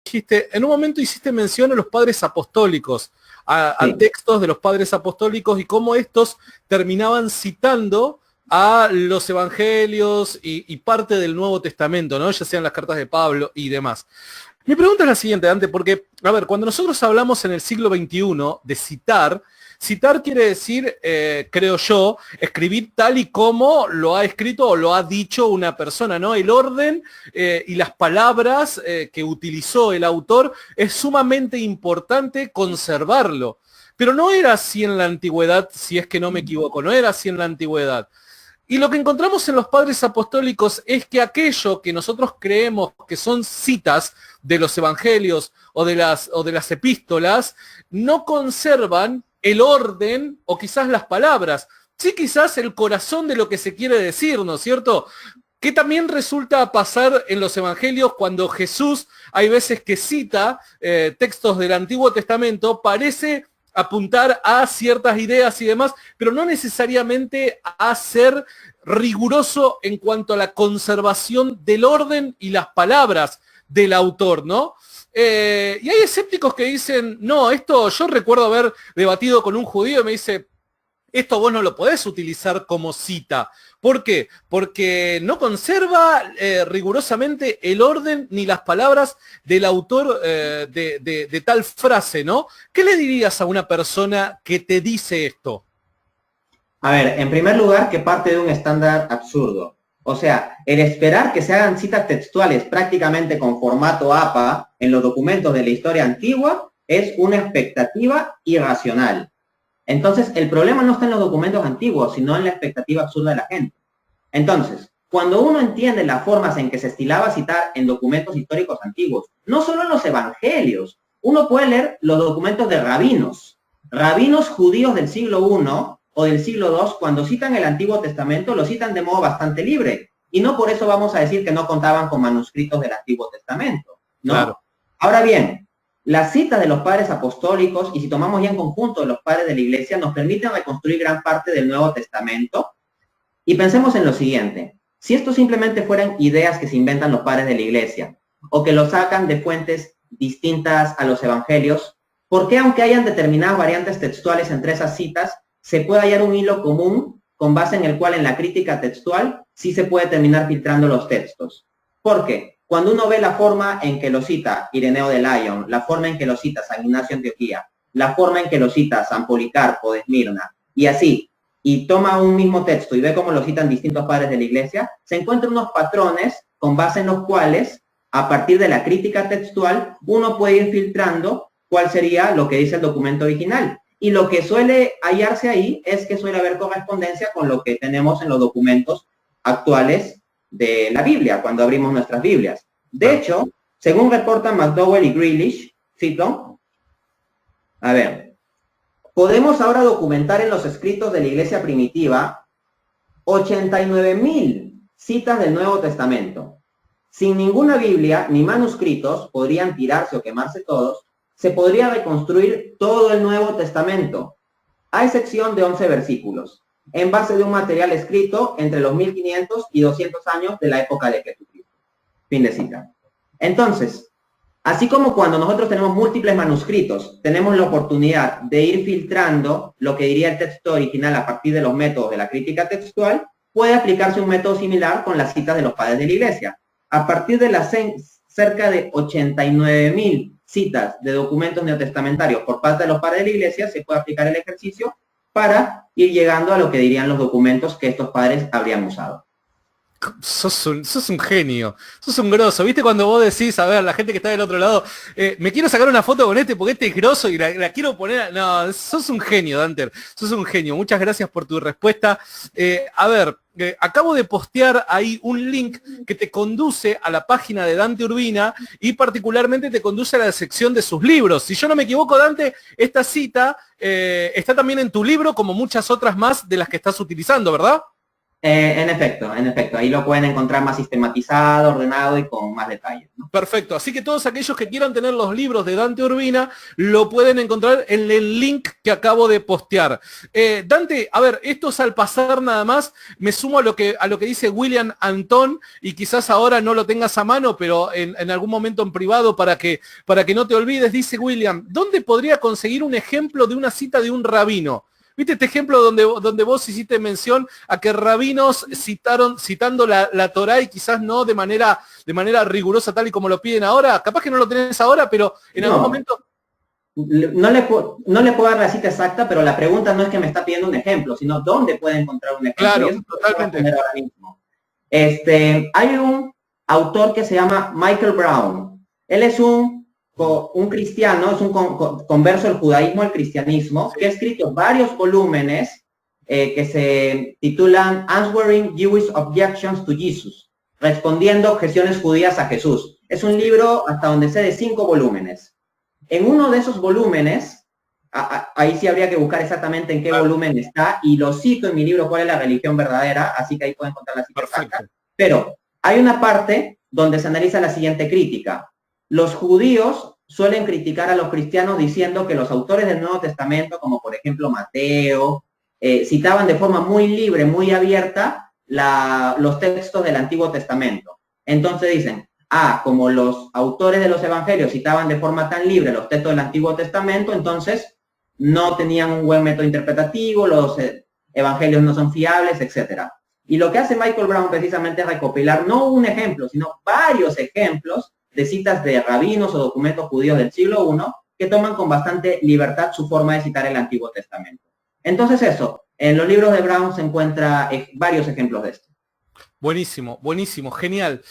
dijiste, en un momento hiciste mención a los padres apostólicos, a Sí. textos de los padres apostólicos y cómo estos terminaban citando a los evangelios y parte del Nuevo Testamento, ¿no? Ya sean las cartas de Pablo y demás. Mi pregunta es la siguiente, Dante, porque, a ver, cuando nosotros hablamos en el siglo XXI de citar, citar quiere decir, creo yo, escribir tal y como lo ha escrito o lo ha dicho una persona, ¿no? El orden y las palabras que utilizó el autor es sumamente importante conservarlo. Pero no era así en la antigüedad, si es que no me equivoco, no era así en la antigüedad. Y lo que encontramos en los padres apostólicos es que aquello que nosotros creemos que son citas de los evangelios o de las epístolas, no conservan el orden o quizás las palabras, sí quizás el corazón de lo que se quiere decir, ¿no es cierto? Que también resulta pasar en los evangelios cuando Jesús, hay veces que cita textos del Antiguo Testamento, parece apuntar a ciertas ideas y demás, pero no necesariamente a ser riguroso en cuanto a la conservación del orden y las palabras del autor, ¿no? Y hay escépticos que dicen, no, esto yo recuerdo haber debatido con un judío y me dice, esto vos no lo podés utilizar como cita. ¿Por qué? Porque no conserva rigurosamente el orden ni las palabras del autor de tal frase, ¿no? ¿Qué le dirías a una persona que te dice esto? A ver, en primer lugar, que parte de un estándar absurdo. O sea, el esperar que se hagan citas textuales prácticamente con formato APA en los documentos de la historia antigua es una expectativa irracional. Entonces, el problema no está en los documentos antiguos, sino en la expectativa absurda de la gente. Entonces, cuando uno entiende las formas en que se estilaba citar en documentos históricos antiguos, no solo en los evangelios, uno puede leer los documentos de rabinos judíos del siglo I o del siglo II, cuando citan el Antiguo Testamento, lo citan de modo bastante libre. Y no por eso vamos a decir que no contaban con manuscritos del Antiguo Testamento, ¿no? Claro. Ahora bien, las citas de los padres apostólicos, y si tomamos ya en conjunto de los padres de la Iglesia, nos permiten reconstruir gran parte del Nuevo Testamento. Y pensemos en lo siguiente. Si esto simplemente fueran ideas que se inventan los padres de la Iglesia, o que lo sacan de fuentes distintas a los evangelios, ¿por qué, aunque hayan determinadas variantes textuales entre esas citas, se puede hallar un hilo común con base en el cual en la crítica textual sí se puede terminar filtrando los textos? ¿Por qué? Cuando uno ve la forma en que lo cita Ireneo de Lyon, la forma en que lo cita San Ignacio de Antioquía, la forma en que lo cita San Policarpo de Esmirna, y así, y toma un mismo texto y ve cómo lo citan distintos padres de la Iglesia, se encuentran unos patrones con base en los cuales, a partir de la crítica textual, uno puede ir filtrando cuál sería lo que dice el documento original. Y lo que suele hallarse ahí es que suele haber correspondencia con lo que tenemos en los documentos actuales de la Biblia, cuando abrimos nuestras Biblias. De hecho, según reportan McDowell y Grealish, cito, a ver, podemos ahora documentar en los escritos de la Iglesia primitiva 89,000 citas del Nuevo Testamento. Sin ninguna Biblia ni manuscritos, podrían tirarse o quemarse todos, se podría reconstruir todo el Nuevo Testamento, a excepción de 11 versículos, en base de un material escrito entre los 1500 y 200 años de la época de Jesucristo. Fin de cita. Entonces, así como cuando nosotros tenemos múltiples manuscritos, tenemos la oportunidad de ir filtrando lo que diría el texto original a partir de los métodos de la crítica textual, puede aplicarse un método similar con las citas de los padres de la Iglesia. A partir de las cerca de 89,000 citas de documentos neotestamentarios por parte de los padres de la Iglesia, se puede aplicar el ejercicio para ir llegando a lo que dirían los documentos que estos padres habrían usado. Sos un genio, sos un grosso. ¿Viste cuando vos decís, a ver, la gente que está del otro lado, me quiero sacar una foto con este porque este es grosso y la quiero poner? No, sos un genio, Dante, sos un genio. Muchas gracias por tu respuesta. A ver, acabo de postear ahí un link que te conduce a la página de Dante Urbina y particularmente te conduce a la sección de sus libros. Si yo no me equivoco, Dante, esta cita está también en tu libro como muchas otras más de las que estás utilizando, ¿verdad? En efecto, ahí lo pueden encontrar más sistematizado, ordenado y con más detalles, ¿no? Perfecto, así que todos aquellos que quieran tener los libros de Dante Urbina lo pueden encontrar en el link que acabo de postear. Dante, a ver, esto es al pasar nada más, me sumo a lo que dice William Antón, y quizás ahora no lo tengas a mano, pero en algún momento en privado para que no te olvides. Dice William, ¿dónde podría conseguir un ejemplo de una cita de un rabino? ¿Viste este ejemplo donde vos hiciste mención a que rabinos citando la Torá y quizás no de manera rigurosa tal y como lo piden ahora? Capaz que no lo tenés ahora, pero en algún momento... No le puedo dar la cita exacta, pero la pregunta no es que me está pidiendo un ejemplo, sino dónde puede encontrar un ejemplo. Claro, y eso totalmente. ahora mismo. Hay un autor que se llama Michael Brown. Él es un cristiano, es un converso del judaísmo al cristianismo, que ha escrito varios volúmenes que se titulan Answering Jewish Objections to Jesus, respondiendo objeciones judías a Jesús. Es un libro, hasta donde sé, de 5 volúmenes. En uno de esos volúmenes, ahí sí habría que buscar exactamente en qué volumen está, y lo cito en mi libro ¿Cuál es la religión verdadera? Así que ahí pueden encontrar la cita exacta. Pero hay una parte donde se analiza la siguiente crítica. Los judíos suelen criticar a los cristianos diciendo que los autores del Nuevo Testamento, como por ejemplo Mateo, citaban de forma muy libre, muy abierta, los textos del Antiguo Testamento. Entonces dicen, como los autores de los evangelios citaban de forma tan libre los textos del Antiguo Testamento, entonces no tenían un buen método interpretativo, los evangelios no son fiables, etcétera. Y lo que hace Michael Brown precisamente es recopilar no un ejemplo, sino varios ejemplos de citas de rabinos o documentos judíos del siglo I que toman con bastante libertad su forma de citar el Antiguo Testamento. Entonces eso, en los libros de Brown se encuentra varios ejemplos de esto. Buenísimo, buenísimo, genial.